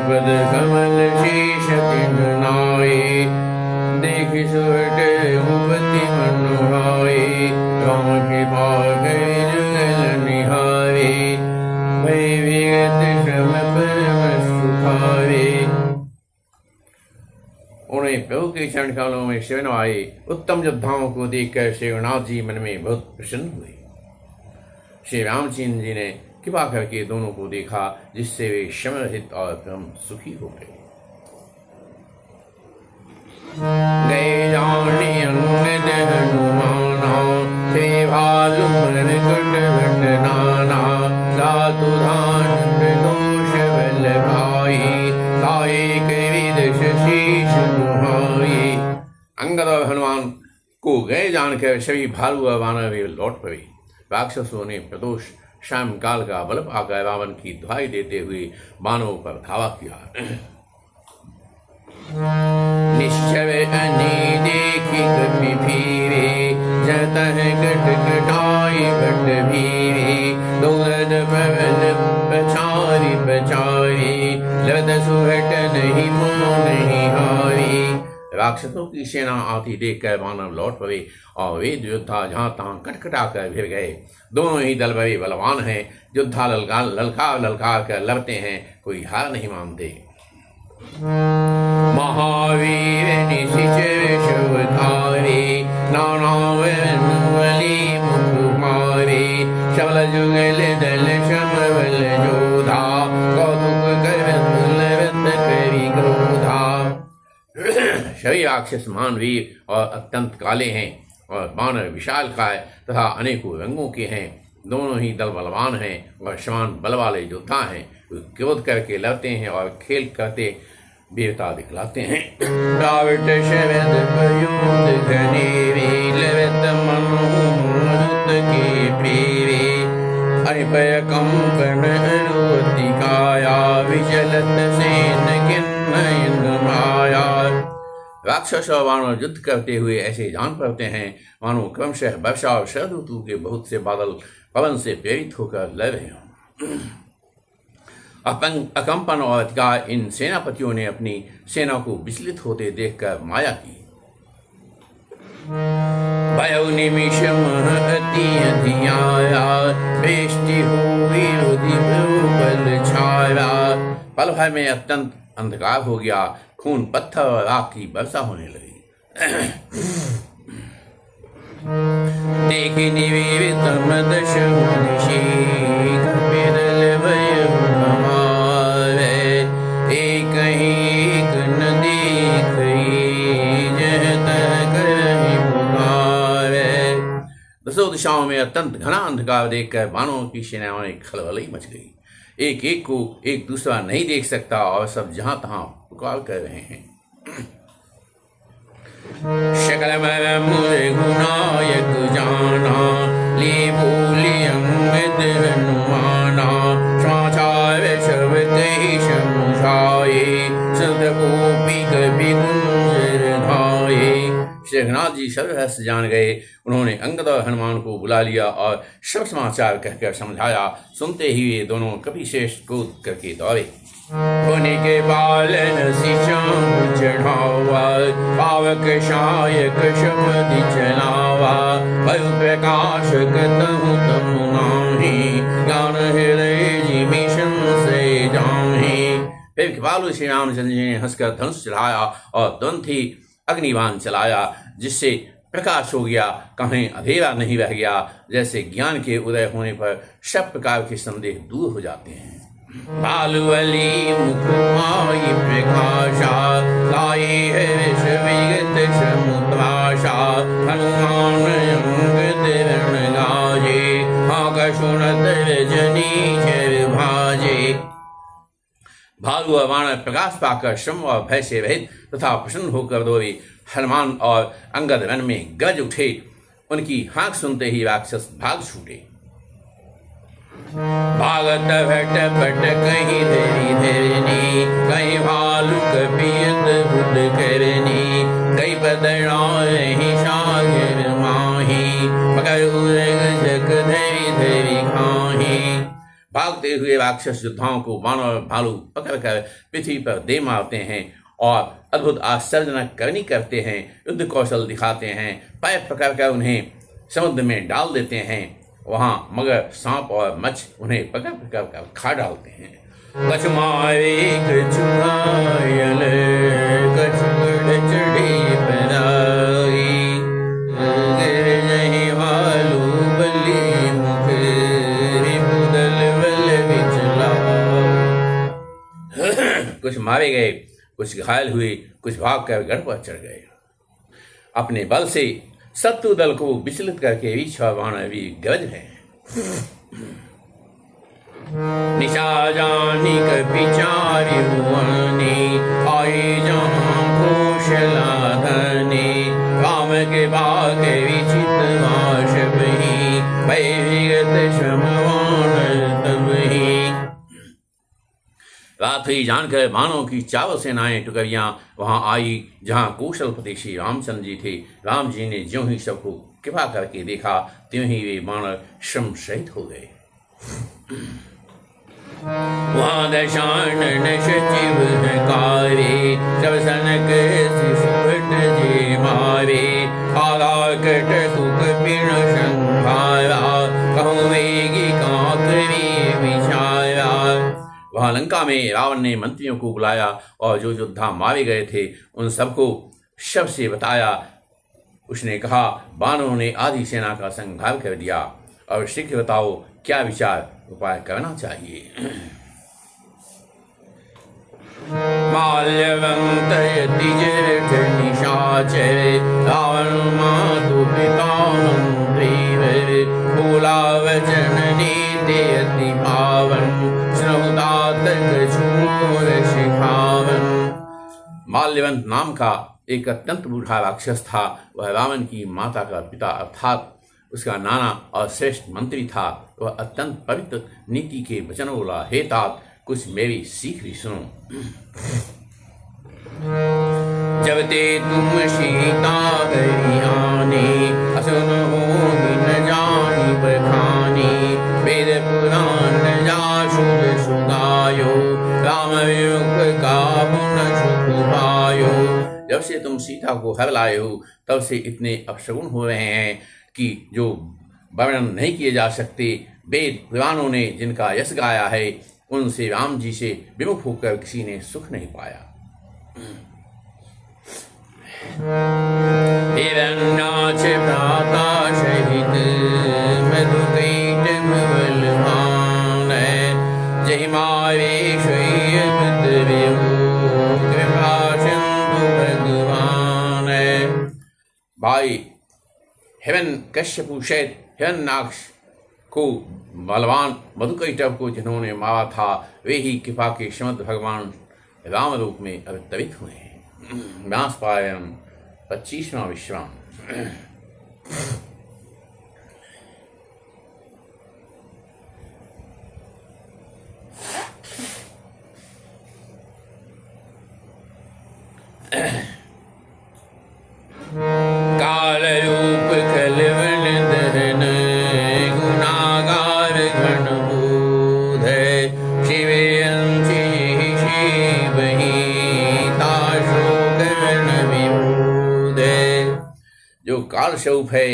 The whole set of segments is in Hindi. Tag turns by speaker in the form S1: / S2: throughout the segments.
S1: पद कमल शीश किन नाये देख सुहट उपति मनोहाये राम कृपा गए जुगल निहारे भय विगत श्रम परम सुखावे। उन्हें प्रभु के चरण कमलों में शरण आए उत्तम योद्धाओं को देखकर श्री रघुनाथ जी मन में बहुत प्रसन्न हुए। श्री रामचंद्र जी ने कृपा करके दोनों को देखा, जिससे वे समरहित और परम सुखी हो गए। गए जाने अंगद हनुमाना थे भालु मरकट भट नाना सातु धान प्रदोष बल भाई लाए कविद शीश दुहाई। अंगद और हनुमान को गए जानकर सभी भालू और वानर वे लौट पड़े। राक्षसों ने प्रदोष शाम काल का बल पाकर रावण की दुहाई देते हुए बाणों पर धावा किया। निश्चय अनी देखी कपि भीरे जतः कट कटाई भट भीरे दौलत पवन पछारी पछारी लद सुहट नहीं मोह नहीं हारी। राक्षसों की सेना आती देखकर मानव लौट पड़े और वे योद्धा जहां तहां कटकटा कर भिड़ गए। दोनों ही दल बड़े बलवान हैं। योद्धा ललकार कर लड़ते हैं, कोई हार नहीं मानते। महावीर निशिचर शवधारी नाना वली मुख मारे शबल जुगल दल शमबल जोधा कौतुक करत लरत करी क्रोधा। सभी राक्षस महान वीर और अत्यंत काले हैं और बानर विशालकाय तथा अनेकों रंगों के हैं। दोनों ही दल बलवान हैं और समान बल वाले योद्धा हैं। वे क्रोध करके लड़ते हैं और खेल करते वीरता दिखलाते हैं। रावट शरद प्रयोद घनेरे लवत मनोहत के प्रेरे अरिपय कंपन अनुपति काया विचलत सेन किन्नयन माया। राक्षस और वानर युद्ध करते हुए ऐसे जान पड़ते हैं मानो क्रमशः वर्षा और शरद ऋतु के बहुत से बादल पवन से प्रेरित होकर लड़ रहे हों। अकंपन और अधिकार इन सेनापतियों ने अपनी सेना को विचलित होते देखकर माया की। भय निमिष महति अधियाया बेष्टि हुई रुधि बल छाया। पल भर में अत्यंत अंधकार हो गया, खून पत्थर और आग की वर्षा होने लगी। देखी निवेदित मदश मुनिषी कपिदल भय हमारे एक एक न देखी जह तह करहि पुकारे। दसों दिशाओं में अत्यंत घना अंधकार देखकर बाणों की सेनाओं में खलबली मच गई। एक एक को एक दूसरा नहीं देख सकता और सब जहां तहां पुकार कर रहे हैं। शकल मर मुझे गुनायक जाना ले बोले अंगद हनुमाना समाचार सब कही समुझाए सद गोपी कभी गुंजर धाये। श्री रघुनाथ जी सब रहस्य जान गए। उन्होंने अंगद और हनुमान को बुला लिया और सब समाचार कहकर समझाया। सुनते ही वे दोनों कपिश्रेष्ठ कूद करके दौड़े। होने के बालन सिंचान चढ़ावा पावक शायक शब्द चलावा भय प्रकाश कतहु तमु नाही ज्ञान हृदय जिमिशन से जाहि। फिर कृपालु श्री रामचंद्र जी ने हंसकर धनुष चढ़ाया और तुरंत ही अग्निबाण चलाया, जिससे प्रकाश हो गया, कहीं अंधेरा नहीं रह गया। जैसे ज्ञान के उदय होने पर सब प्रकार के संदेह दूर हो जाते हैं। बालुवली मुख आई प्रकाशा लाए है विगत समुद्राशा हनुमान अंगद रण गाजे आका सुनत रजनी चर भाजे। भालू और वानर प्रकाश पाकर श्रम और भय से रहित तथा प्रसन्न होकर दौड़े। हनुमान और अंगद वन में गज उठे। उनकी हाँक सुनते ही राक्षस भाग छूटे। भागत भट पट कहीं धरी धरनी कहीं भालू कपियत बुध करनी कई बदनाही सागर माही मगर उदग जग धरी धरी खाही। भागते हुए राक्षस योद्धाओं को बाण और भालू पकड़कर पृथ्वी पर दे मारते हैं और अद्भुत आश्चर्यजनक करनी करते हैं, युद्ध कौशल दिखाते हैं, पैर पकड़कर उन्हें समुद्र में डाल देते हैं। वहाँ मगर, सांप और मच्छ उन्हें पकड़ पकड़ कर खा डालते हैं। कछु मारे कछु घायल, कछु गढ़ चढ़े पराई, गिर जहीं भालू बलि मुख, रिपुदल बल विचला। कुछ मारे गए, कुछ घायल हुए, कुछ भागकर गढ़ पर चढ़ गए। अपने बल से शत्रु दल को विचलित करके वीर और वानर गरज है। निशा जानी कभी चारि भुवने, आए जहाँ कौशला धने, काम के भाग विचित वाश बही, भय विगत श्रम वानर तबही। रात हुई जानकर बाणों की चावल सेनाएं टुकड़ियां वहां आई जहां कौशलपति श्री रामचंद्र जी थे। राम जी ने ज्यों ही सबको कृपा करके देखा, त्यों ही वे बाण श्रम सहित हो गए। वहां दशानन सचिव कारे, सब सनक शिशुभट जे मारे, आला कट सुख पिण संभारा, कहूँ वेगी कांकरी विचारा। वहां लंका में रावण ने मंत्रियों को बुलाया और जो योद्धा मारे गए थे उन सबको शव से बताया। उसने कहा, बानरों ने आधी सेना का संहार कर दिया, और शीघ्र बताओ क्या विचार उपाय करना चाहिए। माल्यवंत यतिजठ निशाचर, रावण मातु पिता मंत्री, बोला वचन नीति अति पावन, स्नहुतात कछुर शिखावन। माल्यवंत नाम का एक अत्यंत बूढ़ा राक्षस था। वह रावण की माता का पिता अर्थात उसका नाना और श्रेष्ठ मंत्री था। वह अत्यंत पवित्र नीति के वचन बोला, हे तात, कुछ मेरी सीख भी सुनो। जब ते तुम सीता हरियाने, असुन हो न जानी बखानी, वेद पुराण जा शुद्ध सुगायो, राम विमुख का पुन सुख पायो। जब से तुम सीता को हर लाए हो तब से इतने अपशगुन हो रहे हैं कि जो वर्णन नहीं किए जा सकते। वेद पुराणों ने जिनका यश गाया है उनसे राम जी से विमुख होकर किसी ने सुख नहीं पाया। हिरण्याक्ष भ्राता सहित मधुकैट बलवान, जहि मारे स्वयं कृपा सिंधु भगवान। भाई हिरण्यकश्यपु सहित हिरण्याक्ष को बलवान मधुकैटभ को जिन्होंने मारा था, वे ही कृपा के श्रीमद् भगवान राम रूप में अवतरित हुए हैं। व्यास पारायण 25वां विश्राम। काल रूप कलवन दहन, गुनागार घन बोध, शिवे अंशि शिवहि, ताशो गगन विबोध। जो काल स्वरूप है,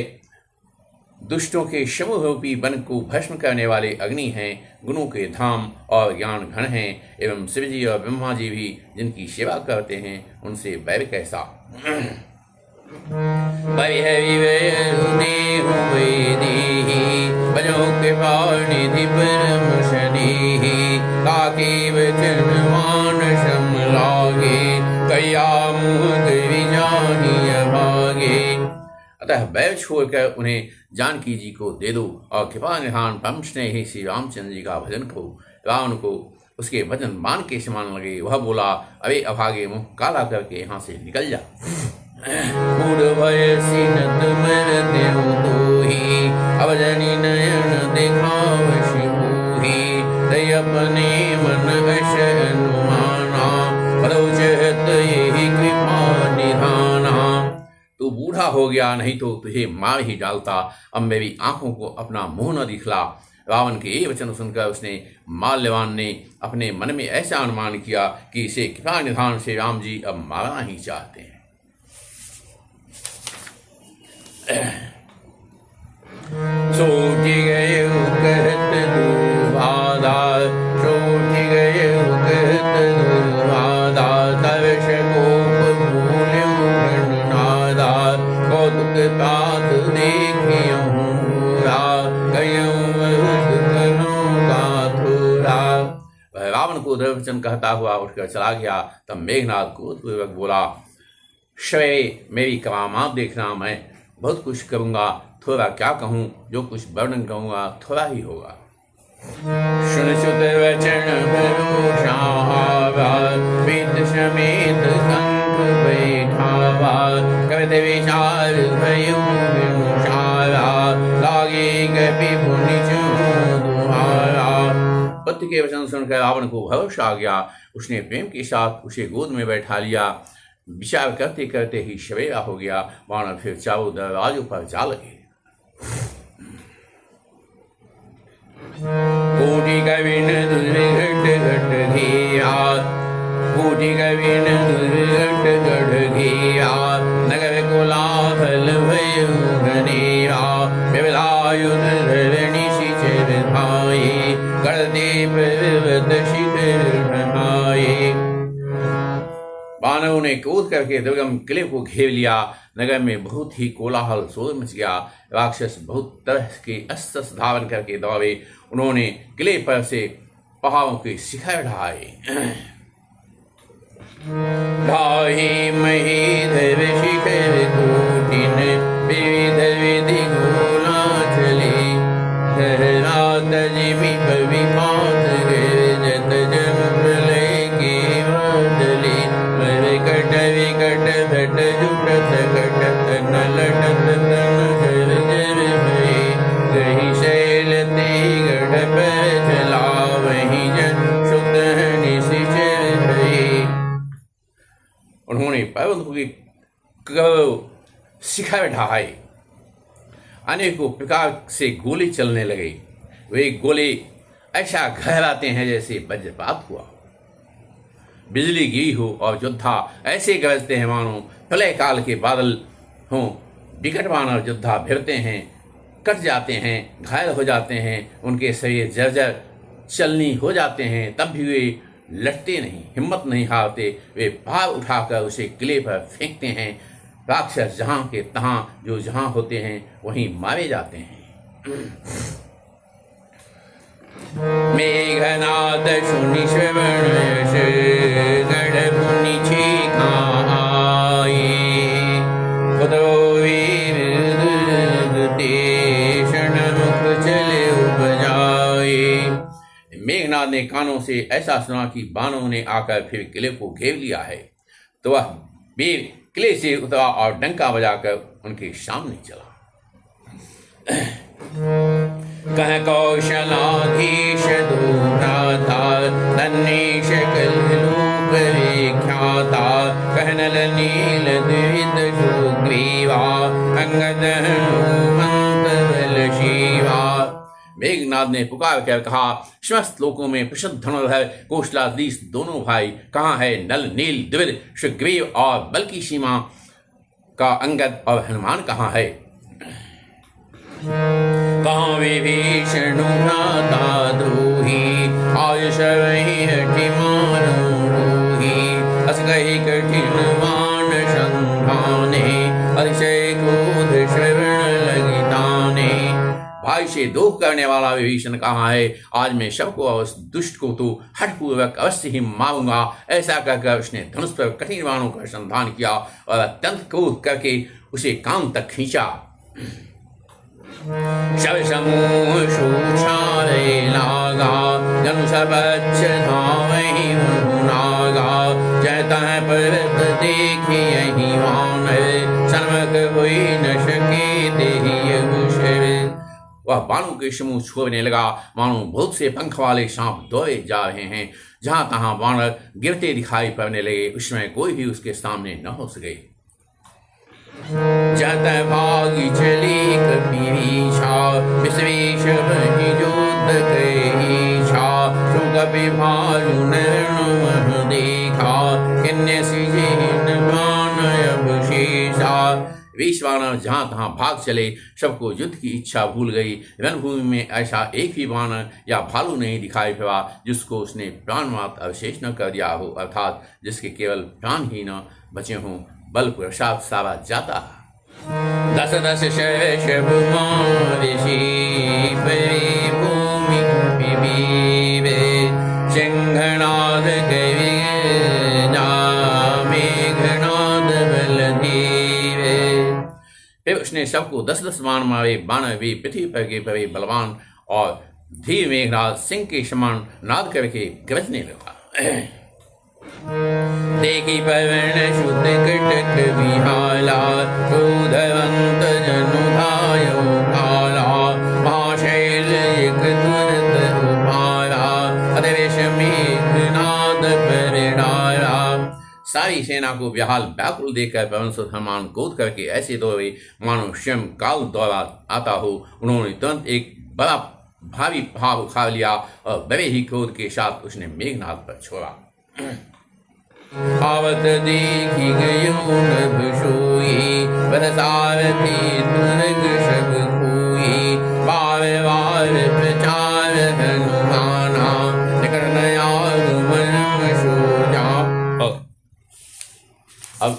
S1: दुष्टों के समूह रूपी वन को भस्म करने वाले अग्नि हैं, गुणों के धाम और ज्ञान घन हैं, एवं शिवजी और ब्रह्मा जी भी जिनकी सेवा करते हैं उनसे वैर कैसा। बजो कृपा निधि परम शनि, ताके वचन मान सम लागे, कया मुख विजानिय भागे। अतः वैर छोड़कर उन्हें जानकी जी को दे दो और कृपा निधान परम स्नेही श्री रामचंद्र जी का भजन करो। रावण को उसके वचन बाण के समान लगे। वह बोला, अरे अभागे, मुख काला करके यहाँ से निकल जा। मूढ़ भय सिनत मरते हो तोही, अब जनि नयन दिखाव शिवोही, तय अपने मन वश अनुमाना, परोचहत यही कृपा निधाना। तू बूढ़ा हो गया, नहीं तो तुझे मार ही डालता। अब मेरी आंखों को अपना मुंह न दिखला। रावण के ये वचन सुनकर उसने माल्यवान ने अपने मन में ऐसा अनुमान किया कि इसे कृपा निधान से राम जी अब मारना ही चाहते हैं। सोच गए कहत दुर्वादा, सोच गए कहत दुर्वादा, तवश कोप भूल्यो गणनादा, कौतुक तात देखियो रावण को दुर्वचन कहता हुआ उठकर चला गया। तब मेघनाद क्रोधपूर्वक बोला, शय मेरी करामात देखना, मैं बहुत कुछ करूंगा, थोड़ा क्या कहूँ, जो कुछ वर्णन कहूँगा थोड़ा ही होगा। सुन सुत वचन भरोसा विद समेत कंक बैठावा, करत विचार भयो विमुषारा, लागे कपि पुनि दुहारा। पति के वचन सुनकर रावण को भरोसा आ गया। उसने प्रेम के साथ उसे गोद में बैठा लिया। विचार करते करते ही सवेरा हो गया। वानर फिर चारों दरवाजों पर जा लगे। कोटि कविन दुर्घट घट घिया, कोटि कविन दुर्घट घट घिया, नगर कोलाहल भयो घनेरा, विविधायुध धरणी शिचिर धाये, करते पर्वत शिखर ढहाये। वानरों ने क्रोध करके दुर्गम किले को घेर लिया। नगर में बहुत ही कोलाहल शोर मच गया। राक्षस बहुत तरह के अस्त्र धारण करके दौड़े। उन्होंने किले पर से पहाड़ों के शिखर ढाए। ढाए महीधर शिखर कोटिन, विविध विधि गोला चले, धरा तजिमि विपात गर्जत जंगल के बादले, मरकट विकट भट जुटत कटत नलटत तन जर जर भये, गहि शैल ते गढ़ पर चला, वहीं जन सुत निशिचर भये। उन्होंने पर्वतों के शिखर ढाए। अनेकों प्रकार से गोले चलने लगे। वे गोले ऐसा गहराते हैं जैसे वज्रपात हुआ, बिजली गिरी हो, और योद्धा ऐसे गरजते हैं मानो प्रलय काल के बादल हों। विकट वानर योद्धा भिड़ते हैं, कट जाते हैं, घायल हो जाते हैं, उनके शरीर जर्जर चलनी हो जाते हैं, तब भी वे लटते नहीं, हिम्मत नहीं हारते। वे भार उठाकर उसे किले पर फेंकते हैं। राक्षस जहाँ के तहाँ जो जहाँ होते हैं वहीं मारे जाते हैं। मेघनाद सुनि श्रवण यश, गढ़ पुनि छीकाए, खुदो वीर क्षणमुख चले उपजाए। मेघनाद ने कानों से ऐसा सुना कि बानों ने आकर फिर किले को घेर लिया है। तो वह वीर किले से उतरा और डंका बजाकर उनके सामने चला। कह कौशलाधीश दूराता, धन्य शकल लोक विख्याता, कह नल नील द्विविध सुग्रीवा, अंगद हनुमंत बल शिवा। मेघनाद ने पुकार कर कहा, समस्त लोकों में प्रसिद्ध धनुर्धर कौशलाधीश दोनों भाई कहाँ है? नल नील द्विविध सुग्रीव और बल की सीमा का अंगद और हनुमान कहाँ है? कहाँ विभीषण भ्राता द्रोही, आयुष वही हटि मानोही, अस कहि कठिन मान संधाने, अतिशय क्रोध श्रवण लगी ताने। भाई से दोष करने वाला विभीषण कहाँ है? आज मैं सबको और उस दुष्ट को तो हठपूर्वक अवश्य ही मारूंगा। ऐसा कहकर उसने धनुष पर कठिन बाणों का संधान किया और अत्यंत क्रोध करके उसे कान तक खींचा। शव समूह शूछारे लागा, धनुष बच्च धावहि नागा, जय तह पर्वत देखि यही वानर, सन्मुख हुई न सके देहि कुशल। वह बाणों के समूह छोड़ने लगा, मानो बहुत से पंख वाले सांप दौड़े जा रहे हैं। जहां तहां वानर गिरते दिखाई पड़ने लगे। उसमें कोई भी उसके सामने न हो सके। जत भागी चली कपीशा, विश्वेश बहि योद्ध कही छा कपि भालु नैन देखा किन्ने सिजेन प्राण अवशेषा। वैश्वानर जहाँ तहाँ भाग चले, सबको युद्ध की इच्छा भूल गई। रणभूमि में ऐसा एक ही वानर या भालू नहीं दिखाई पड़ा जिसको उसने प्राण मात्र अवशेष न कर दिया हो, अर्थात जिसके केवल प्राण ही न बचे हों, बल प्रसाद सारा जाता। दस दस शब ऋषि भूमि सिंहनाद कवि मेघनाद बलदेवे। फिर उसने सबको 10-10 बाण मारे। बानर भी पृथ्वी पर के बड़े बलवान और धीर मेघनाद सिंह के समान नाद करके गरजने लगा। देखी पवन शुद्ध कटक विहाला क्रोधवंत जनु धायो काला महाशैल एक तुरंत उपाया अधवेश मेघनाद परिणाया। सारी सेना को बेहाल व्याकुल देखकर पवन सुत हनुमान क्रोध करके ऐसे दौड़े मानो स्वयं काल दौड़ा आता हो। उन्होंने तुरंत एक बड़ा भारी पहाड़ उठा लिया और बड़े ही क्रोध के साथ उसने मेघनाद पर छोड़ा। आवत देखी गयो नभ सोई बरसारती तुरग सब खोई बार बार प्रचार हनुमाना निकट नया मन सो जा। अब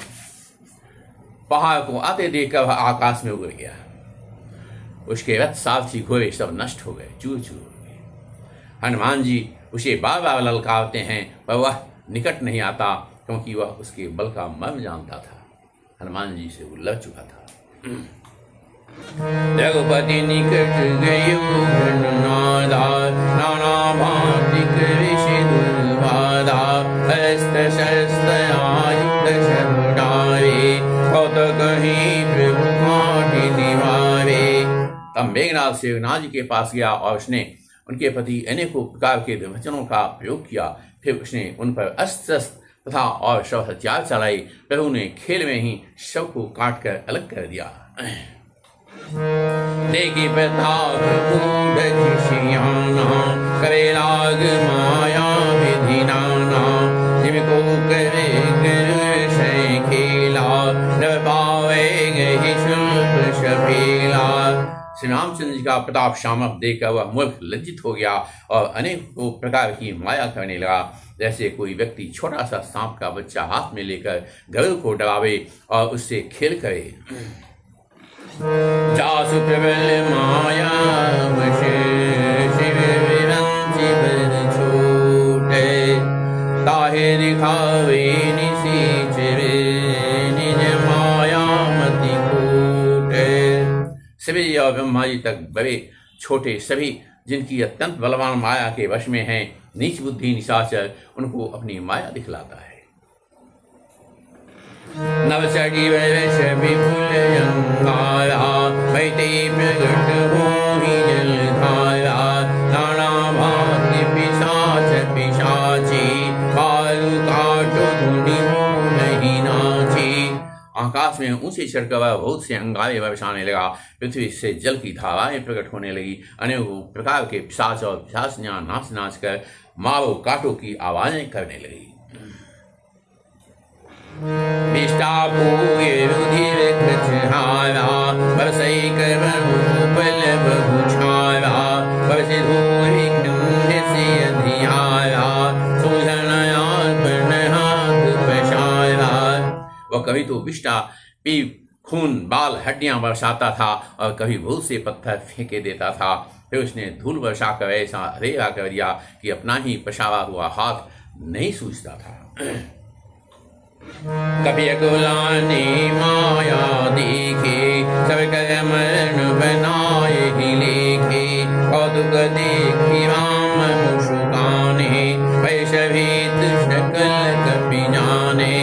S1: पहाड़ को आते देखकर वह आकाश में उड़ गया। उसके रथ सारथी घोड़े सब नष्ट हो गए, चूर चूर हो गए। हनुमान जी उसे बार बार ललकारते हैं पर वह निकट नहीं आता, क्योंकि वह उसके बल का मर्म जानता था। हनुमान जी से वो लड़ चुका था। रघुपति निकट गयो नादा नाना भांति कृषि दुर्बाधा हस्त शस्त्र आयुध शरणारे कौतुक कहीं प्रभु माटी निवारे। तब मेघनाद शेखनाथ जी के पास गया और उसने उनके प्रति अनेकों प्रकार के वचनों का प्रयोग किया। फिर उसने उन पर अस्त्र तथा और शव हथियार चलाई। प्रभु ने खेल में ही शव को काट कर अलग कर दिया। देखी प्रताप मूढ़ खिसियाना करे लाग माया विधि नाना जिनको करे से खेला न पावे गही शुल्प शपेला। श्री रामचंद्र जी का प्रताप शामक देखकर वह मूर्ख लज्जित हो गया और अनेक प्रकार की माया करने लगा। जैसे कोई व्यक्ति छोटा सा सांप का बच्चा हाथ में लेकर गरुड़ को डरावे और उससे खेल करे। जासु प्रबल माया छूटे ताहे दिखावे निसीचरे निज माया मति कूटे। सभी और ब्रह्मा जी तक बड़े छोटे सभी जिनकी अत्यंत बलवान माया के वश में हैं, नीच बुद्धि निशाचर उनको अपनी माया दिखलाता है। नवचरी वैश विपुल अंगारा बैठे प्रगट होहि जलधारा नाना भांति पिशाच पिशाची कालु काटो धुनि नहीं नाची। आकाश में ऊंचे चढ़कर वह बहुत से अंगारे बरसाने लगा। पृथ्वी से जल की धाराएं प्रकट होने लगी। अनेकों प्रकार के पिशाच और पिशाचियां नाच नाच कर मारो काटो की आवाजें करने लगी। विष्टा पूगे रुधिर कृच्छहारा बरसई कर बहुपल बहुछारा बरसे धूरी कंधे से अधियारा सूझन अर्पण हाथ पशारा। वह कभी तो विष्टा पी खून बाल हड्डियां बरसाता था और कभी बहुत से पत्थर फेंके देता था। फिर उसने धूल वर्षा कर ऐसा अरेरा कर दिया कि अपना ही पछावा हुआ हाथ नहीं सूझता था। कभी अकुलानी माया देखे सब कर मरण बनाए ही लेखे कौतुक देखी राम मुशुकाने वैशभीत शकल कपि जाने।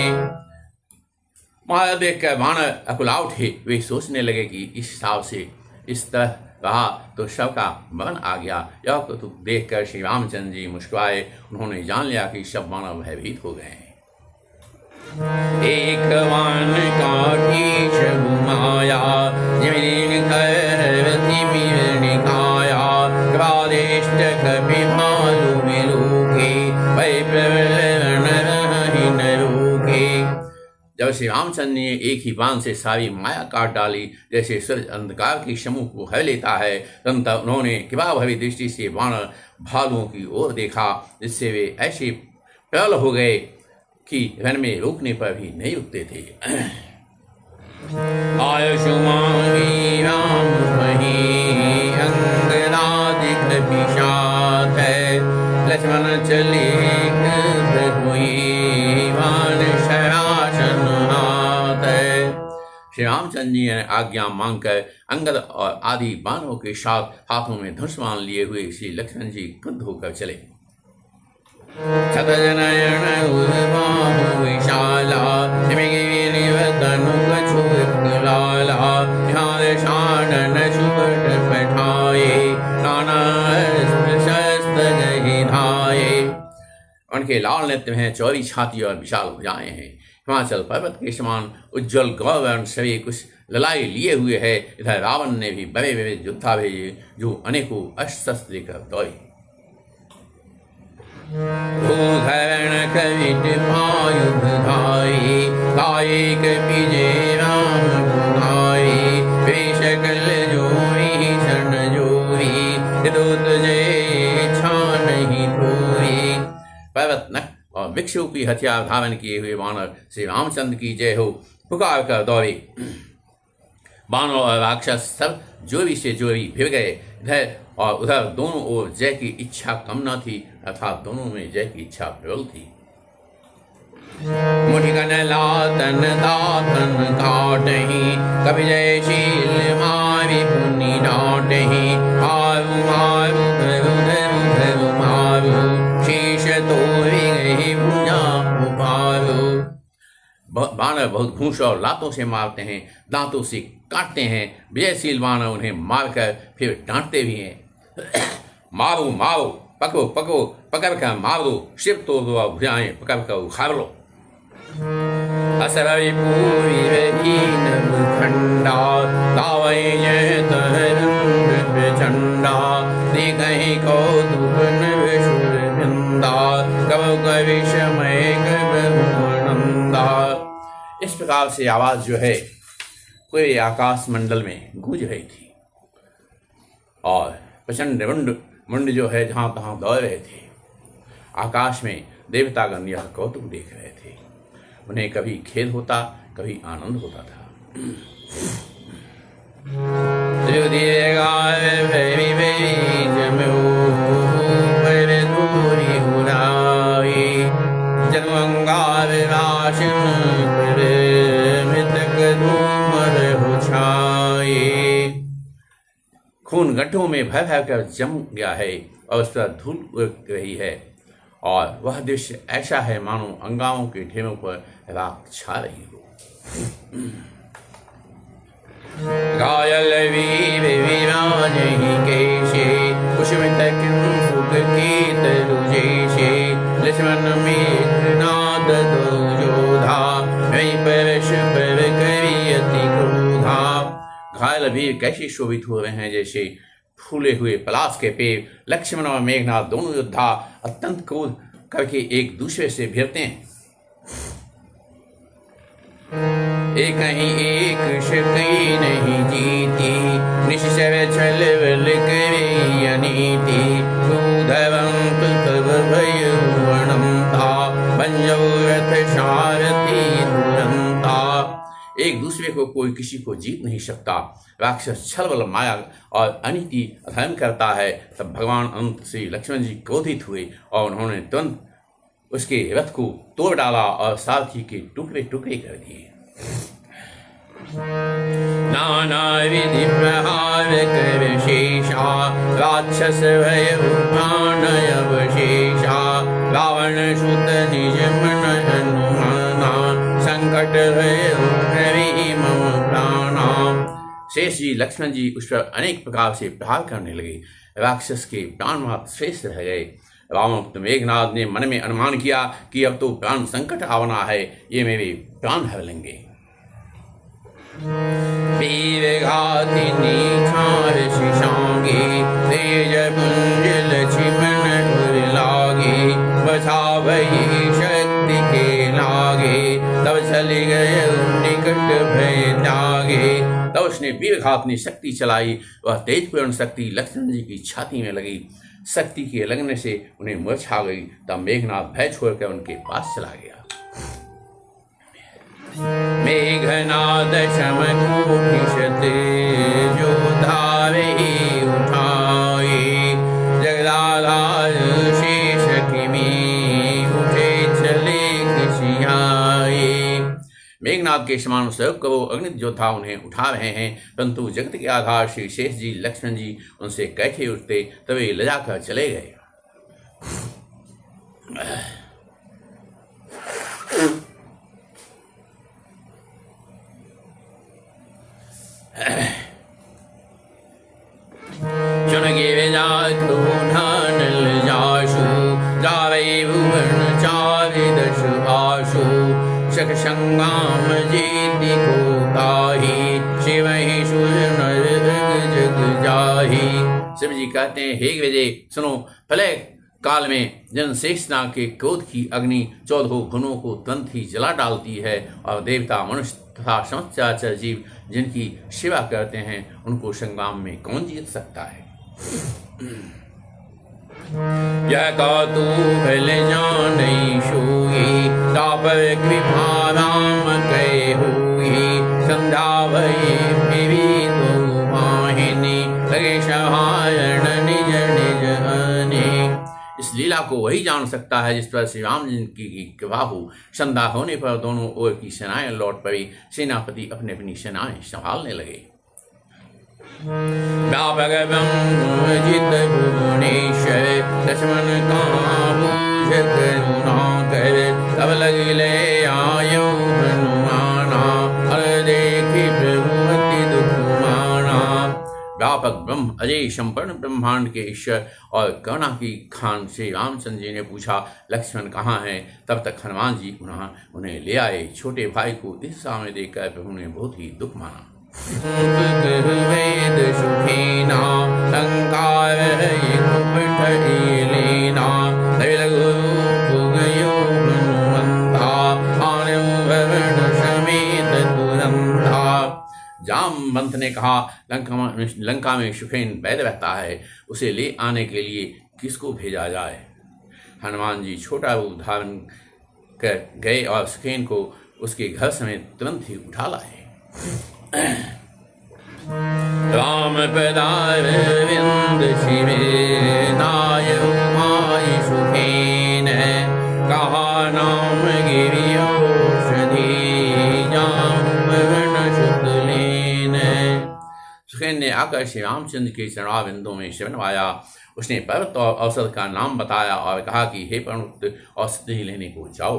S1: माया देखकर बानर अकुला उठे। वे सोचने लगे कि इस हिसाब से इस तरह रहा तो शव का मरण आ गया। यह कौतुक देखकर श्री रामचंद्र जी मुस्कुराए। उन्होंने जान लिया कि सब बानर भयभीत हो गए। एक वन काटी शबु माया जिमिन करवती मीर निकाया कृपादेष्ट श्री रामचंद्र ने एक ही बाण से सारी माया काट डाली। जैसे सूरज अंधकार के समूह को हर लेता है, तब उन्होंने कृपा भरी दृष्टि से बाण भालुओं की ओर देखा, जिससे वे ऐसे प्रबल हो गए कि रण में रोकने पर भी नहीं रुकते थे। आयुष्मानी राम वही अंगराधिक विषाद है, लक्ष्मण चले श्री रामचंद्र जी ने आज्ञा मांगकर अंगद और आदि बाणों के साथ हाथों में धनुष बाण लिए हुए श्री लक्ष्मण जी क्रुद्ध होकर चले। उनके लाल नेत्र में चौड़ी छाती और विशाल भुजाएं हैं। हिमाचल पर्वत के समान उज्ज्वल गौरवर्ण सभी कुछ ललाई लिए हुए है। इधर रावण ने भी बड़े बड़े योद्धा भेजे, जो अनेकों अस्त्र शस्त्र लेकर दौड़े। पर्वत नख और वृक्षों की हथियार धारण किए हुए वानर श्री रामचंद्र की जय हो पुकार कर दौड़े। बानर और राक्षस सब जोरी से जोरी भिड़ गए। इधर और उधर दोनों ओर जय की इच्छा कम न थी, अर्थात दोनों में जय की इच्छा प्रबल थी। मुठिकन लातन दातन काटहि, कवि जयशील मारि पुनि डांटहि। मारु मारु धरु धरु धरु मारु, शेष तोड़ि गहि भुजा उपारु। बानर बहुत घूंस और लातों से मारते हैं, दांतों से काटते हैं। विजयशील बानर उन्हें मारकर फिर डांटते भी हैं। मारो मारो, पकड़ो पकड़ो, पकड़ कर मार दो, सिर तोड़ दो और भुजाएं पकड़ कर उखाड़ लो। असरई पूरी रहीन खंडा, तावई जय तरंग प्रचंडा। देखहि कौतुक नृशूर वृंदा, कब कवि समय कब नंदा। इस प्रकार से आवाज जो है पूरे आकाश मंडल में गूंज रही थी और प्रचंड मुंड जो है जहाँ तहाँ दौड़ रहे थे। आकाश में देवतागण यह कौतुक देख रहे थे। उन्हें कभी खेद होता, कभी आनंद होता था। खून गड्ढों में भय भय कर जम गया है और उस पर धूल उड़ रही है, और वह दृश्य ऐसा है मानो अंगारों के ढेरों पर राख छा रही हो। घायल वीर विराजहि केशे, कुसुमित किंसुक कीत रुजेशे। लक्ष्मण मित्र नाद दो योधा, वहीं परश पर करी अति क्रोधा। घायल वीर कैसे शोभित हो रहे हैं, जैसे फूले हुए पलाश के पेड़। लक्ष्मण और मेघनाथ दोनों योद्धा अत्यंत क्रोध करके एक दूसरे से भिड़ते हैं। एक ही एक शक्ति नहीं जीती, निश्चय छल बल करे अनीति। क्रोधवंत तब भय वनंता, बंजौ रथ सारथी दुरंता। एक दूसरे को कोई किसी को जीत नहीं सकता। राक्षस छल बल माया और अनीति अधर्म करता है। तब भगवान अनंत श्री लक्ष्मण जी क्रोधित हुए और उन्होंने तुरंत उसके रथ को तोड़ डाला और सारथी के टुकड़े टुकड़े कर दिए। नाना विधि प्रहार कर शेषा, राक्षस भय प्राण अवशेषा। रावण सुत निज मन हनुमाना, संकट भय मम प्राणा। शेष जी लक्ष्मण जी उस पर अनेक प्रकार से प्रहार करने लगे। राक्षस के प्राण मात्र शेष रह गए। रावण मेघनाथ ने मन में अनुमान किया कि अब तो प्राण संकट आवना है, ये मेरे प्राण हर लेंगे। वीर घाति निछार शिशांगे, तेज पुंज लक्ष्मण धुर लागे। बचावहि शक्ति के लागे, तब चली गए निकट भय त्यागे। तब उसने वीरघातनी शक्ति चलाई। वह तेजपूर्ण शक्ति लक्ष्मण जी की छाती में लगी। शक्ति के लगने से उन्हें मूर्छा आ गई। तब मेघनाथ भय छोड़कर उनके पास चला गया। मेघनाद शमकोटिशत जो धावे उठाए, जगदाधार शेष किमी उठे चले खिसियाए। मेघनाद के समान स्वयं को अग्नि योद्धा उन्हें उठा रहे हैं, परंतु जगत के आधार श्री शेष जी लक्ष्मण जी उनसे कैसे उठते, तभी लजा कर चले गए। चुनगे विजातु ढानल जाशु, जावे भुवन चारि दश आशु, शक संगाम जीति को ताहि, शिव ही सूर जग जाहि। शिव जी कहते हैं, हे विजय सुनो, प्रलय काल में जन शेषनाग के क्रोध की अग्नि 14 गुणों को तुरंत ही जला डालती है, और देवता मनुष्य तथा समस्त चराचर जीव जिनकी सेवा करते हैं उनको संग्राम में कौन जीत सकता है। यह कौतु भल जानै सोई, तापर कृपा राम कै होई, संध्या भई विविधो वाहिनी, लगे सहायन निज निज अने। इस लीला को वही जान सकता है जिस पर श्री राम जी की कृपा हो। संध्या होने पर दोनों ओर की सेनाएं लौट पड़ी। सेनापति अपने अपनी सेनाएं संभालने लगे। व्यापक ब्रह्मजित भुवनेश्वर, लक्ष्मण काबूज करुणा कर, तब लगिले आयो हनुमाना, हर देखी प्रभुमति दुख माना। व्यापक ब्रह्म अजय संपूर्ण ब्रह्मांड के ईश्वर और करुणा की खान श्री रामचंद्र जी ने पूछा, लक्ष्मण कहाँ हैं? तब तक हनुमान जी उन्हें ले आए। छोटे भाई को इस सामने देखकर प्रभु ने बहुत ही दुख माना। वेद सुखीना संकार लेना, गयो हनुमंता, भवन समेत तुरंता। जामवंत ने कहा, लंका में सुखेन वैद रहता है, उसे ले आने के लिए किसको भेजा जाए? हनुमान जी छोटा रूप धारण कर गए और सुखेन को उसके घर समेत तुरंत ही उठा लाए। राम पदार विंद शिवे, नाय माय सुखेन, कहा नाम गिरि औषधि, जामवंत शुक्लेन। सुखेन ने आकर श्री रामचंद्र के चरणारविंदों में शरण पाया। उसने पर्वत और औषध का नाम बताया और कहा कि हे पर्वत, औषधि लेने को जाओ।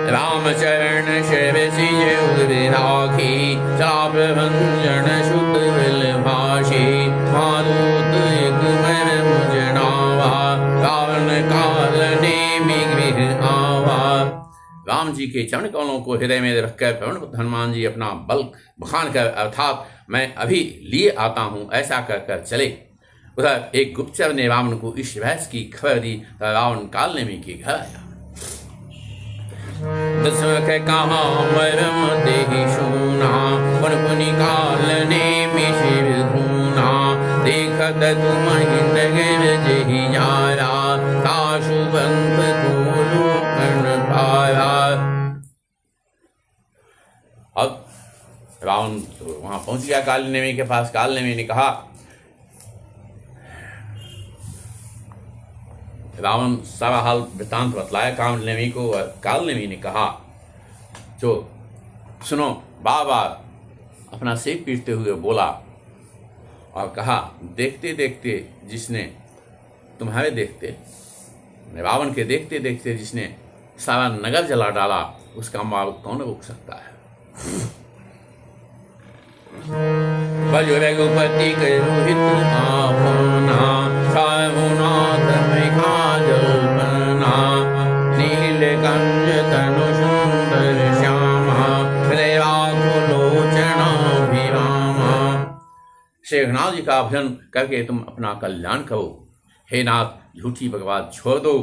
S1: रामचरण शिव सिज विराखी, चाप भंजन शुद्ध विल भाषी, मारुत एक मन मुजनावा, रावण काल नेमि गृह आवा। राम जी के चरण कमलों को हृदय में रखकर पवन हनुमान जी अपना बल बखान कर, अर्थात मैं अभी लिए आता हूँ, ऐसा कर चले। उधर एक गुप्तचर ने रावण को इस बहस की खबर दी। रावण काल नेमि के घर आया। दशरथ कहा मरम देहि सोना, पुन पुनि काल नेमि शिव धूना, देखत तुम जहि यारा, ताशु बंध को लोकन पाया। अब रावण वहां पहुंच गया काल नेमि के पास। काल नेमि ने कहा, रावण सारा हाल वृतांत बतलाया काल नेमि को, और काल नेमि ने कहा, जो सुनो, बार बार अपना सिर पीटते हुए बोला और कहा, देखते देखते जिसने तुम्हारे देखते, रावण के देखते देखते जिसने सारा नगर जला डाला, उसका मार्ग कौन रोक सकता है? बज रघुपति करुहित आपना, सारनाथ में काजल्पना, नीलकंठ तनु सुंदर श्यामा, लोचना भिरामा। शेखनाथ जी का भजन करके तुम अपना कल्याण करो। हे नाथ, झूठी बकवास छोड़ दो।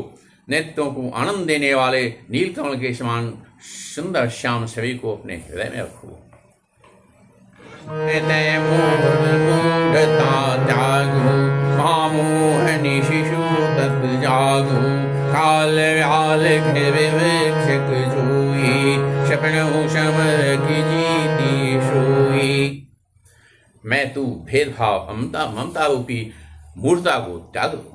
S1: नेत्रों को आनंद देने वाले नीलकमल के समान सुंदर श्याम छवि को अपने हृदय में रखो। मूढ़ता त्यागो महामोहनी शिशु तत् जागो काल व्याल विवेक्षक जोई सपनों समर की जीती सोई। मैं तू भेदभाव ममता रूपी मूर्ता को त्याग दो।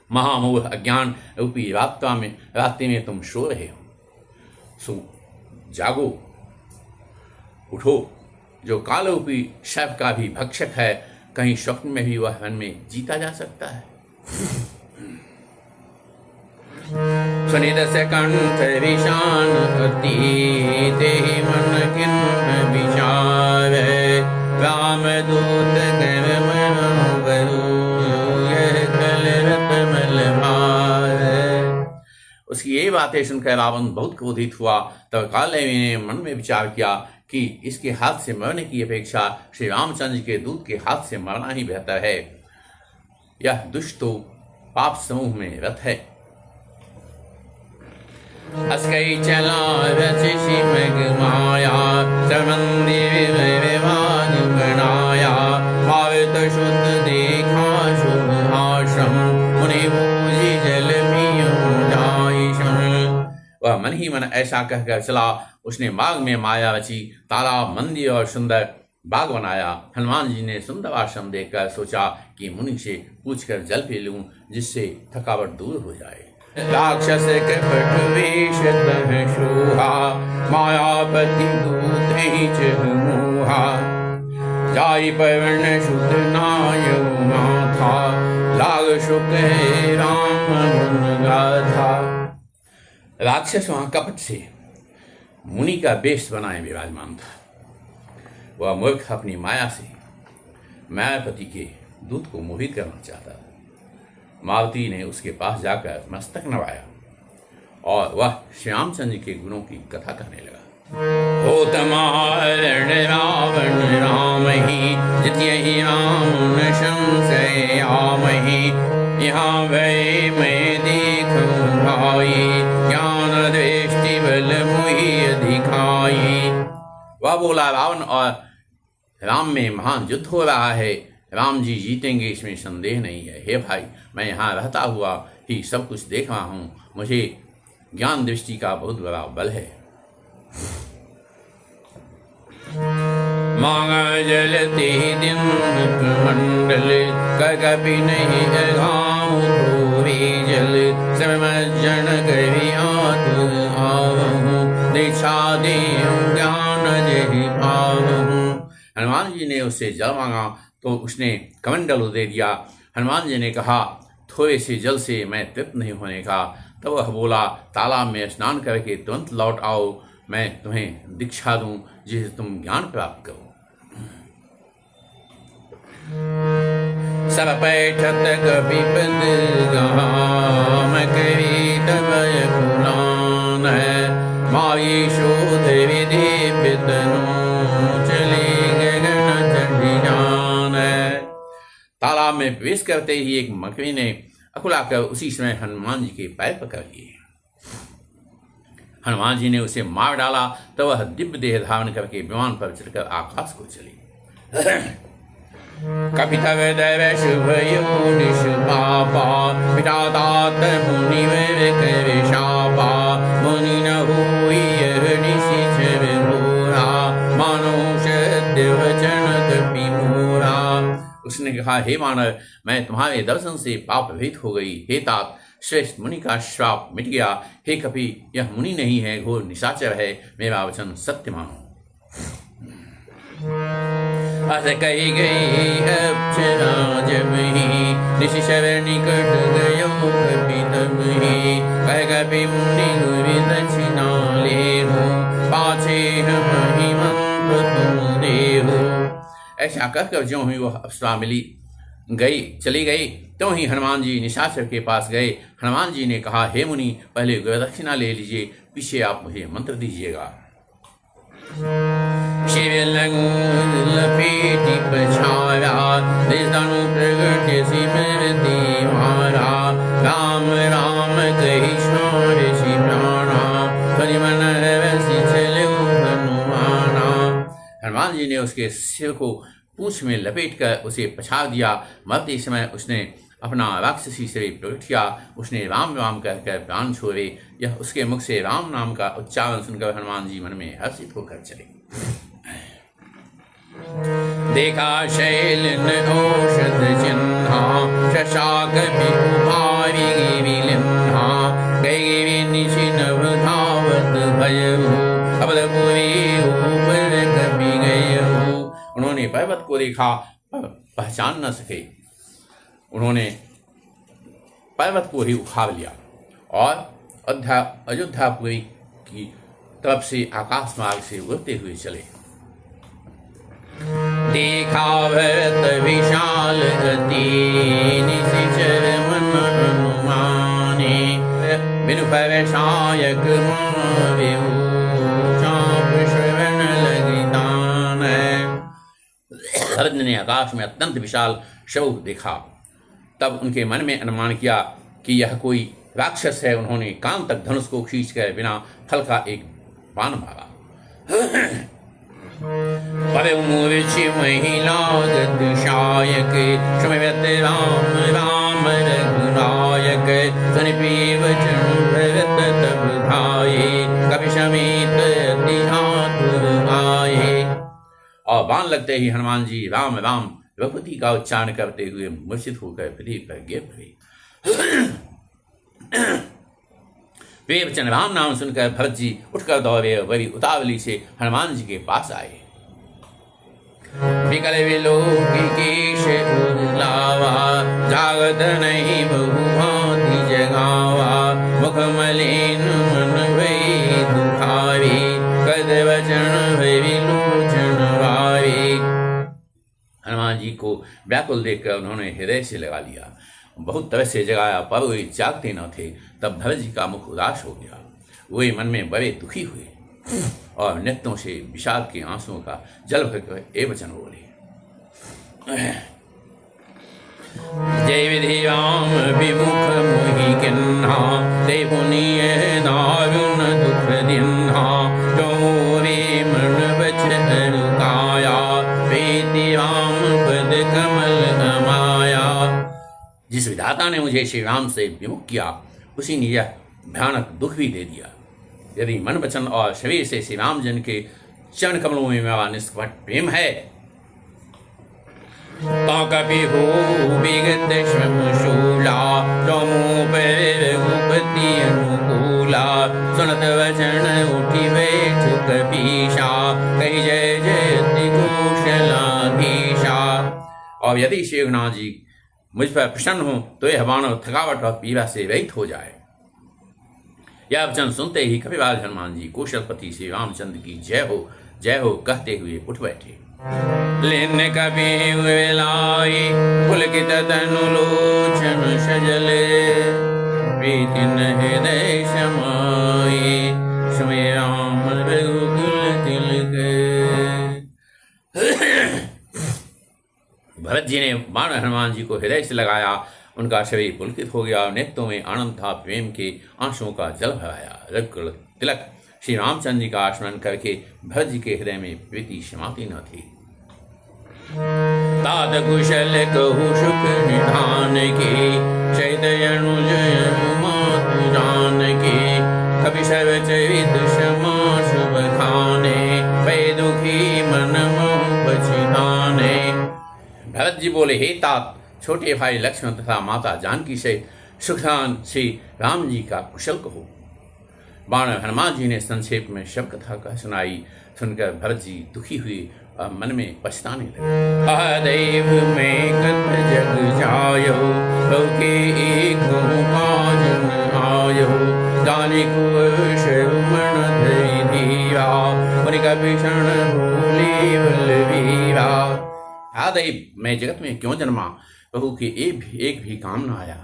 S1: महामूढ़ अज्ञान रूपी रात्रि में तुम सो रहे हो, सो जागो, उठो। जो काल रूपी शव का भी भक्षक है, कहीं स्वप्न में भी वह मन में जीता जा सकता है। सुनित से कंठ विषान अति तेहि मन किन्न विचार राम दूत गण मन बरु यह कल रतमल मार। उसकी ये बातें सुनकर रावण बहुत क्रोधित हुआ। तब कालनेमी ने मन में विचार किया कि इसके हाथ से मरने की अपेक्षा श्री रामचंद्र के दूत के हाथ से मरना ही बेहतर है। यह दुष्ट तो पाप समूह में रत है। अस्कई चला रचिषि मग माया समंदि विवाद बनाया भावित शुद्ध देखा शुभ आश्रम मुनि पूजी जल वह मन ही मन ऐसा कहकर चला। उसने मार्ग में माया रची, तालाब, मंदिर और सुंदर बाग बनाया। हनुमान जी ने सुंदर आश्रम देखकर सोचा कि मुनि से पूछकर जल पी लूं, जिससे थकावट दूर हो जाए। राक्षस कपट वेश तह शोभा मायापति दूत ही चहुहा जाई पवन शुद्ध नाय माथा लाग शुक राम गुण गाथा। राक्षस वहां कपट से मुनि का वेश बनाए विराजमान था। वह मूर्ख अपनी माया से मायापति के दूत को मोहित करना चाहता था। मावती ने उसके पास जाकर मस्तक नवाया और वह श्यामचंद्र के गुणों की कथा करने लगा। हो तमारण रावण राम ही जित्यहि राम न संशय आमहि यहाँ भय मैं देखूं भाई ज्ञान दृष्टि बल मुहि अधिकाई। वह बोला, रावण और राम में महान युद्ध हो रहा है। राम जी जीतेंगे, इसमें संदेह नहीं है। हे भाई, मैं यहाँ रहता हुआ ही सब कुछ देख रहा हूँ। मुझे ज्ञान दृष्टि का बहुत बड़ा बल है। मांगा जलते दिन मंडल कभी नहीं गाँव जल समझन कभी आवहूँ दीक्षा दे ज्ञान जही पावहूँ। हनुमान जी ने उससे जल मांगा तो उसने कमंडल दे दिया। हनुमान जी ने कहा, थोड़े से जल से मैं तृप्त नहीं होने का। तब वह बोला, तालाब में स्नान करके तुरंत लौट आओ, मैं तुम्हें दीक्षा दूं जिससे तुम ज्ञान प्राप्त करो। सब पैठत कपिपद गाम करी तबय गुणान माई शोध विधि पितनु चले गगन चढ़ी जान। तालाब में प्रवेश करते ही एक मकड़ी ने अकुलाकर उसी समय हनुमान जी के पैर पकड़ लिए। हनुमान जी ने उसे मार डाला तो वह दिव्य देह धारण करके विमान पर चढ़कर आकाश को चली। कपिता दैव शुभ युनिश पापा पिता तात मुनि वे शापा मुनि न हुई निशिचर घोरा मानुष देवचन कपि मोरा। उसने कहा, हे मानव, मैं तुम्हारे दर्शन से पाप भीत हो गई। हे तात, श्रेष्ठ मुनि का श्राप मिट गया। हे कपि, यह मुनि नहीं है, घोर निशाचर है। मेरा वचन सत्य मानो। अस कही गई अप्सरा जब ही निशिचर निकट गयो कपि तब ही कह कपि मुनि गुरु दक्षिणा लेहु पाछे हम हिमंत तुम देहु। ऐसा कहकर ज्यों ही वह अप्सरा चली गई त्यों ही हनुमान जी निशाचर के पास गए। हनुमान जी ने कहा, हे मुनि, पहले गुरुदक्षिणा ले लीजिए, पीछे आप मुझे मंत्र दीजिएगा। शिव लपेटी पछाया धनु प्रगट सिमरती मारा राम राम कही ऋषि प्राणा, हरि मन वैसी चले हनुमाना। हनुमान जी ने उसके सिर को पूंछ में लपेट कर उसे पछाड़ दिया। मरते समय उसने अपना राक्षसी शरीर प्रकट किया। उसने राम राम कहकर प्राण छोड़े। यह उसके मुख से राम नाम का उच्चारण सुनकर हनुमान जी मन में हर्षित होकर चले। देखा शैल औषध चिन्हा, शशाक भारी विलिन्हा, गई निशि नभ धावत भयहु, अबलपुरी ऊपर कपि गयहु। उन्होंने पर्वत को देखा पर पहचान न सके। उन्होंने पर्वत को ही उखाड़ लिया और अयोध्यापुरी की तरफ से आकाश मार्ग से उड़ते हुए चले। देखा भरत विशाल गति, निशिचर मन हनुमाने, बिनु परसायक मावेहु, चाप श्रवण लगी तानै। भरत ने आकाश में अत्यंत विशाल शव देखा। तब उनके मन में अनुमान किया कि यह कोई राक्षस है। उन्होंने कान तक धनुष को खींचकर बिना फल का एक बाण मारा। मूर्छि महिला गदशायक, समवेत राम राम रघुनायक, सनिपि वचन भरत तब धाये, कपि समेत अति आतुर आये। और बाण लगते ही हनुमान जी राम राम रघुपति का उच्चारण करते हुए मूर्छित होकर पृथ्वी पर गिर पड़े। वे वचन राम नाम सुनकर भरत जी उठकर दौड़े और बड़ी उतावली से हनुमान जी के पास आए। विकल विलोकेश उर्लावा, जागत नहीं बहु भांति जगावा, मुख मलिन मन भई दुखावे, कद वचन भई विलोचन वावे। हनुमान जी को व्याकुल देखकर उन्होंने हृदय से लगा लिया। बहुत तरह से जगाया पर वे जागते न थे। तब भरत जी का मुख उदास हो गया। वे मन में बड़े दुखी हुए और नेत्रों से विषाद के आंसुओं का जल भरकर ए वचन बोले। जय विधि राम विमुख मोहि किन्हा, ते पुनीय दारुण दुख दिन्हा, जो वे मन वचन रुकाया, प्रीति राम पद कमल गमाया। जिस विधाता ने मुझे श्री राम से विमुख किया, उसी ने यह भयानक दुख भी दे दिया। यदि मन वचन और शरीर से श्री राम जन के चरण कमलों में मेरा निष्कपट प्रेम है, तो कभी हो विगत श्रमशूला, चमू पर रघुपति अनुकूला, सुनत वचन उठी बैठ कपीशा, कही जय जयति कौशलाधीशा। और यदि श्री रघुनाथ जी मुझ पर प्रसन्न हो तो यह मानव थकावट और पीड़ा से रहित हो जाए। यह वचन सुनते ही कपिराज हनुमान जी कौशलपति श्री रामचंद्र की जय हो कहते हुए उठ बैठे। लेन कभी लाई पुलकित तनु लोचन सजले, प्रीति हृदय समाये, समय राम रघुकुल तिलक। भरत जी ने बाण हनुमान जी को हृदय से लगाया। उनका शरीर पुलकित हो गया और नेत्रों में आनंद था। प्रेम के आंसुओं का जल भराया। रघुकुल तिलक श्री रामचंद्र जी का स्मरण करके भरत जी के हृदय में प्रीति समाती न थी। तात कुशल कहु सुख निधान के, चैतन्य मातु जान के, कपि सर्व चरित क्षमा शुभ खाने, भय दुखी मन मोह पछताने। भरत जी बोले, हे तात, छोटे भाई लक्ष्मण तथा माता जानकी से सुखदान श्री राम जी का कुशल कहो। बाण हनुमान जी ने संक्षेप में शब कथा कह सुनाई। सुनकर भरत जी दुखी हुए और मन में पछताने लगे। अदैव में कत जग जायो, के एक काज न आयो, जाने को शरुमण धरि धीरा, उनका भीषण भूले बलवीरा। अदैव मैं जगत में क्यों जन्मा, बहू के एक भी काम न आया।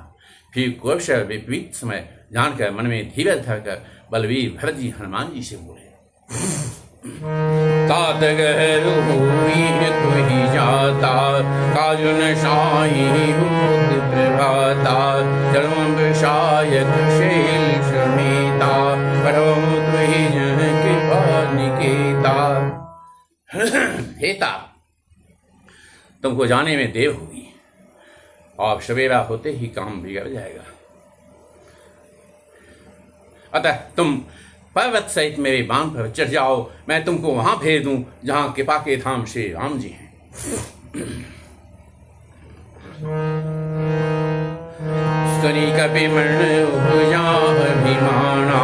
S1: फिर क्रोश विपरीत समय जानकर मन में धीरज धरकर बलवीर भरत जी हनुमान जी से बोले। तात गहर हुई तुही जाता, काजुन शाही मुक्त प्रभाता, जलम शायक शैल समेता, परम तुही जन कृपा निकेता। हे तात, तुमको जाने में देर होगी और सवेरा होते ही काम बिगड़ जाएगा, अतः तुम पर्वत सहित मेरे बाण पर चढ़ जाओ, मैं तुमको वहां भेज दूं जहां कृपा के धाम श्री राम जी हैं। स्तनी कपि मरण उपजा अभिमाना,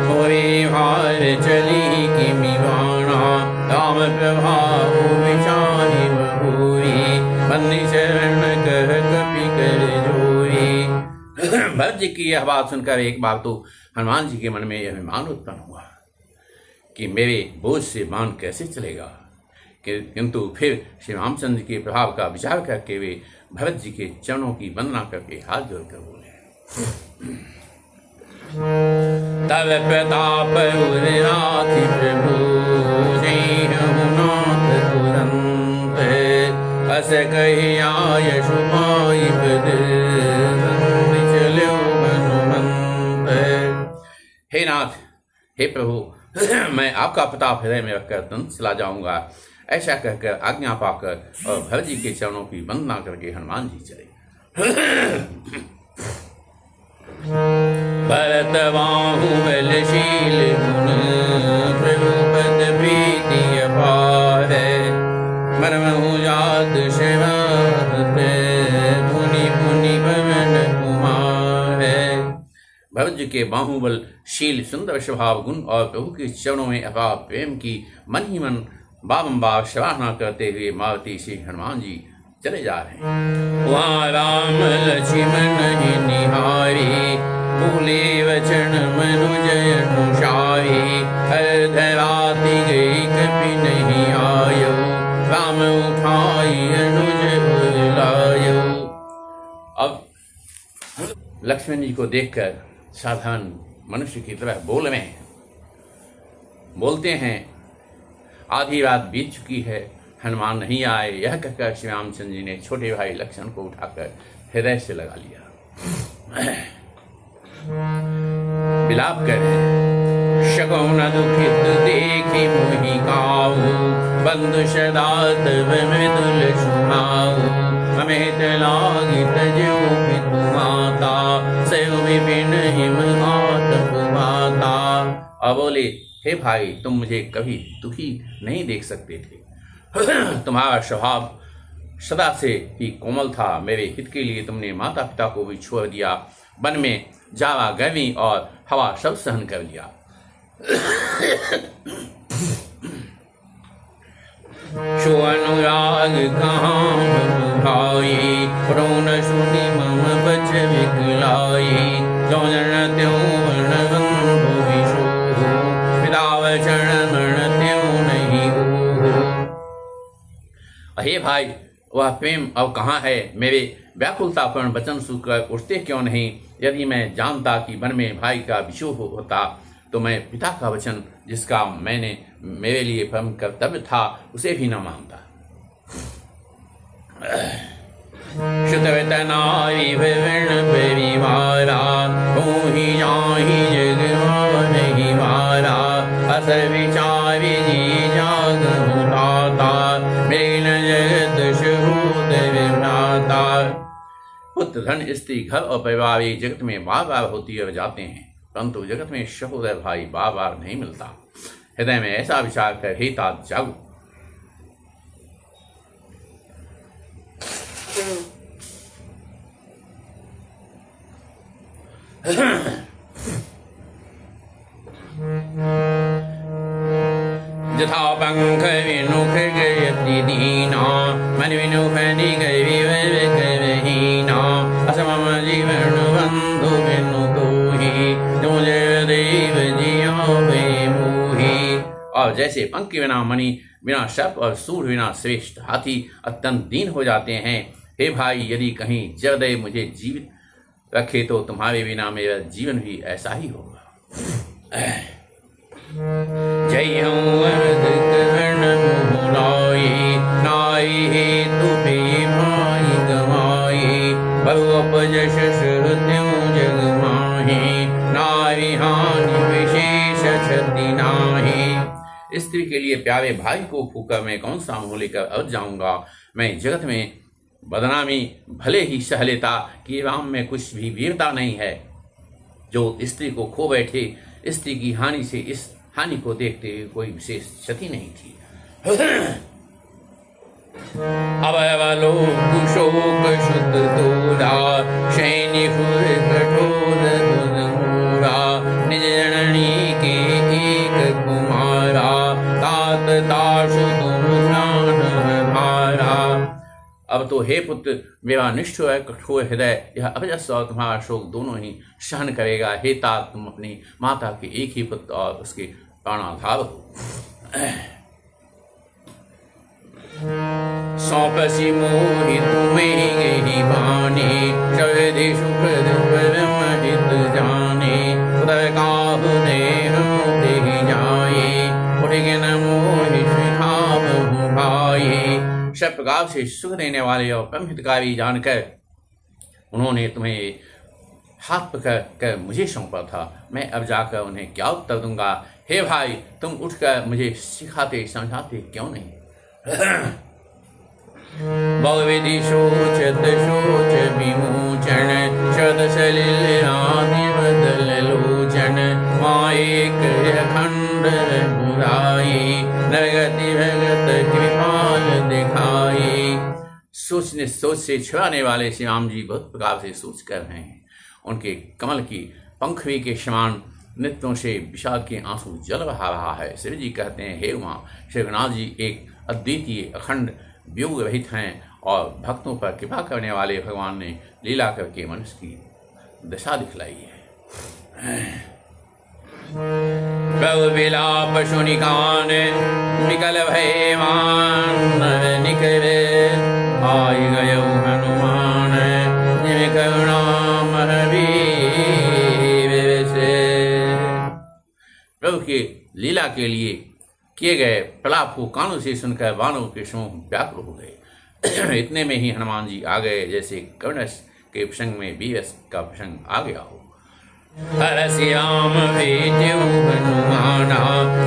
S1: होवे भार चली किमिवाना, राम प्रभाव विचारि बहुरी, बंदी शरण कह कपि कर जोरी। भरत जी की यह बात सुनकर एक बार तो हनुमान जी के मन में यह अभिमान उत्पन्न हुआ कि मेरे बोझ से बाण कैसे चलेगा, किंतु फिर श्री रामचंद्र के प्रभाव का विचार करके वे भरत जी के चरणों की वंदना करके हाथ जोड़कर बोले, तब प्रताप राखि प्रभु, रघुनाथ तुरंत, अस कहि आय सुमाई पद, चलो हनुमंत। हे नाथ, हे प्रभु, मैं आपका प्रताप हृदय में रखकर तुरंत चला जाऊंगा। ऐसा कहकर आज्ञा पाकर और भरत जी के चरणों की वंदना करके हनुमान जी चले। भरत बाहुबलशील गुण, प्रभु पद प्रीति अपार, मरमहु जात सेवक, पुनि पुनि पवन कुमार। भरत जी के बाहुबलशील सुंदर स्वभाव गुण और प्रभु के चरणों में अपार प्रेम की मन ही मन बारंबार सराहना करते हुए मारुति श्री हनुमान जी चले जा रहे हैं। वहाँ राम लक्ष्मण निहारी, भूले वचन मनुज अनुसारी, अर्धराति गई कपि नहीं आयो, राम उठाई अनुज बुलायो। अब लक्ष्मण जी को देखकर साधारण मनुष्य की तरह बोलते हैं, आधी रात बीत चुकी है, हनुमान नहीं आए। यह कहकर श्री रामचंद्र जी ने छोटे भाई लक्ष्मण को उठाकर हृदय से लगा लिया। विलाप कर शकुन दुखित देखी मोहि काहू, बंधु सदा तब मृदुल सुनाऊ, अमित लागी तजो पितु माता, सेव विपिन हिम आतप माता। अब बोले, हे भाई, तुम मुझे कभी दुखी नहीं देख सकते थे, तुम्हारा स्वभाव सदा से ही कोमल था। मेरे हित के लिए तुमने माता पिता को भी छोड़ दिया, वन में जावा गर्मी और हवा सब सहन कर लिया। शो अनुराग कहाँ भाई, प्रोन सुनि मम बच विकलाई, जो जन त्यों वर्ण बंधु विशो, पिता वचन मरण त्यों नहीं हो। हे भाई, वह प्रेम अब कहाँ है? मेरे व्याकुलतापूर्ण वचन सुनकर उठते क्यों नहीं? यदि मैं जानता कि वन में भाई का विशोह होता तो मैं पिता का वचन, जिसका मैंने मेरे लिए परम कर्तव्य था, उसे भी न मानता। श्रुतवतनारी विवर्ण परिवारा, होहि जाहि जग नहीं मारा, असर विचारि जी जाग मुराता, मेल जगत शुभूत विभ्राता। पुत्र, धन, स्त्री, घर और परिवार ये जगत में बार बार होती और जाते हैं, परंतु जगत में सहोदर भाई बार बार नहीं मिलता। हृदय में ऐसा विचार कर हे तात जागो। जथा पंख विनुख गयति दीना, मन विनुख निगय विहीना, असमम जीवन बंधु बिनु कोहि, तुम जय देव जिया वे मोहि। और जैसे पंख के बिना मणि, बिना सर्प और सूर बिना श्रेष्ठ हाथी अत्यंत दीन हो जाते हैं, हे भाई, यदि कहीं जयदेव मुझे जीवित रखे तो तुम्हारे बिना मेरा जीवन भी ऐसा ही होगा। जय हूँ अवध करण मोहराए, नाई हेतु पे भाई गवाए, बहुपजश श्रुत्यों जग माहे, नारी हानि विशेष क्षति नाहि। स्त्री के लिए प्यारे भाई को फूका मैं कौन सा मुँह लेकर अवध जाऊंगा। मैं जगत में बदनामी भले ही सह लेता कि राम में कुछ भी वीरता नहीं है। जो स्त्री को खो बैठे, स्त्री की हानि से इस हानि को देखते हुए कोई विशेष क्षति नहीं थी। अवलोक शोक शुद्ध तोरा, सैनिक कठोर मूरा, निज जननी के एक कुमारा, तात ताशु तुम प्राण हमारा। अब तो हे पुत्र, मेरा निष्ठुर है कठोर हृदय यह अभजस और तुम्हारा शोक दोनों ही सहन करेगा। हे तात, तुम अपनी माता के एक ही पुत्र और उसके प्राणाधार हो। सौंपसी मोहि तुम्हें गही बानी, सवेदे सुख दुख ब्रह्महित जाने, उदय काहु देह मुक्ति जाए, उठिगे न मोहि सुखावहु भाई। सब प्रकार से सुख देने वाले और परम हितकारी जानकर उन्होंने तुम्हें हाथ पकड़ कर मुझे सौंपा था। मैं अब जाकर उन्हें क्या उत्तर दूंगा। हे भाई, तुम उठकर मुझे सिखाते समझाते क्यों नहीं। बहुविधि सोचत सोच विमोचन, शत सलिल आदि बदल लोचन, माएक अखंड बुराई, नरगति भगत कृपाल दिखाई। सोचने सोच से छुड़ाने वाले श्री राम जी बहुत प्रकार से सोच कर रहे हैं। उनके कमल की पंखवी के समान नेत्रों से विषाद के आंसू जल रहा है। श्री जी कहते हैं, हे उमा, श्री रघुनाथ जी एक अद्वितीय अखंड वियोग रहित हैं और भक्तों पर कृपा करने वाले भगवान ने लीला करके मनुष्य की दशा दिखलाई है। प्रभु विलाप सुनि कान, विकल भय मान निकले, आई गयो हनुमान, जिम करुणा प्रभु के लीला के लिए किए गए प्रलाप को कानों से सुनकर वानों के समूह व्याकुल हो गए। इतने में ही हनुमान जी आ गए जैसे कर्णस के प्रसंग में वीरस का प्रसंग आ गया हो। हरसि राम भेजऊ हनुमाना,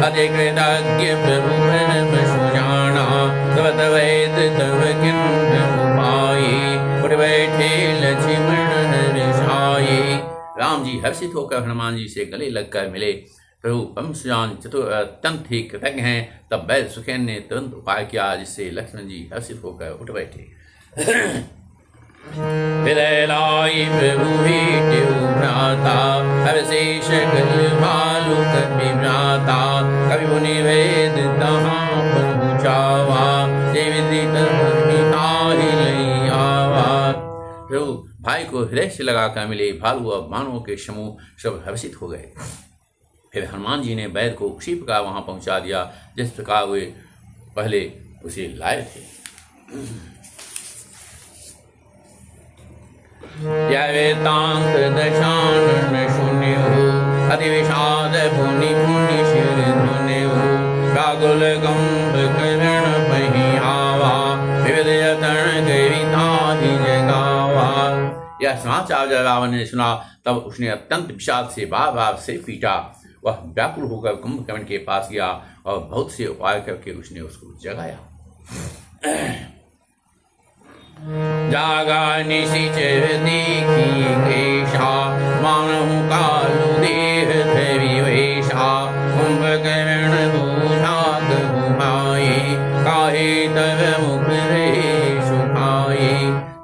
S1: अति कृतज्ञ प्रभु परम सुजाना, तब वैद तब किन्नु पाई, उठ बैठे लक्ष्मण रिसाई। राम जी हर्षित होकर हनुमान जी से गले लगकर मिले। प्रभु परम सुजान चतुर अत्यंत ही कृतज्ञ हैं। तब वैद सुखेन ने तुरंत उपाय किया जिससे लक्ष्मण जी हर्षित होकर उठ बैठे। हृदय लाई प्रभु भेटऊ भ्राता, हर्षे सकल भालु कपि भ्राता, कवि मुनि वेद तहाँ पहुँचावा, जय विदित ताहि लई आवा। प्रभु भाई को हृदय से लगाकर मिले। भालू और बाणों के समूह सब हर्षित हो गए। फिर हनुमान जी ने वैद को उसी प्रकार वहां पहुंचा दिया जिस प्रकार वे पहले उसे लाए थे। वेदांत दशानन सुनियो, अति विषाद पुनि पुनि शिर धुनियो, रागुल गंभ करण पहियावा, विविध यतन गविताहि जगावा। यह समाचार जब रावण ने सुना तब उसने अत्यंत विषाद से बार बार सिर पीटा। वह व्याकुल होकर कुंभकर्ण के पास गया और बहुत से उपाय करके उसने उसको जगाया। जागा निशिचर देखी केशा, मानहु कालु देह धरि वेशा, कुंभकर्ण बुझात बुझाए, काहे तब मुख रहे सुखाए।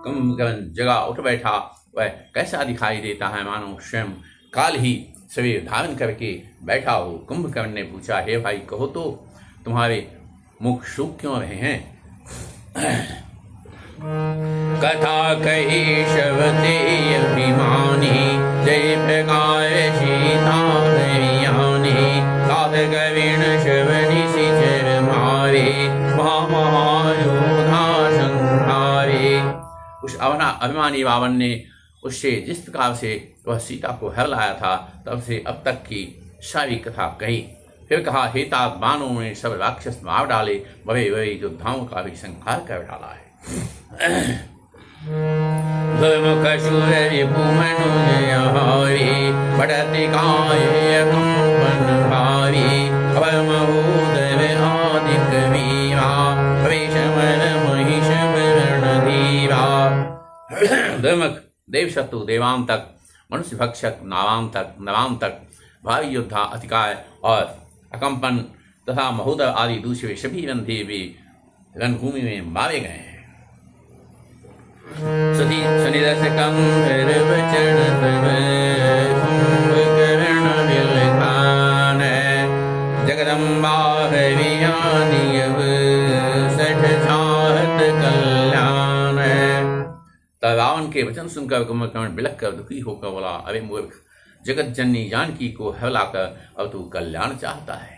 S1: कुंभकर्ण जगा उठ बैठा। वह कैसा दिखाई देता है मानो स्वयं काल ही शरीर धारण करके बैठा हो। कुंभकर्ण ने पूछा, हे भाई कहो तो तुम्हारे मुख सूख क्यों रहे हैं। कथा कही शब्दे अभिमानी, जय प्रकार सीता दयानी, साध कविण शबनि सिचर मारे, महायोधा संहारे। उस अभिमानी रावण ने उससे जिस प्रकार से वह सीता को हर लाया था तब से अब तक की सारी कथा कही। फिर कहा, हे तात, बाणों ने सब राक्षस मार डाले, बड़े बड़े योद्धाओं का भी संहार कर डाला है। बढ़ते काय कंपन भारी, अभम उदय आदिक वीरा, वेशमन महिष वरण धीरा। धर्मक, देव शत्रु देवांतक, मनुष्य भक्षक नवांतक, भारी योद्धा अतिकाय और अकंपन तथा महोदय आदि दूसरे सभी रणधीर भी रणभूमि में मारे गए हैं। सती सनिदस कंधर वचन तब कुंभकर्ण विलखान, जगदम्बा हरियाणियव सठ चाहत कल्याण। तब रावण के वचन सुनकर कुंभकर्ण बिलख कर दुखी होकर बोला, अरे मूर्ख, जगत जननी जानकी को हलाकर अब तू कल्याण चाहता है।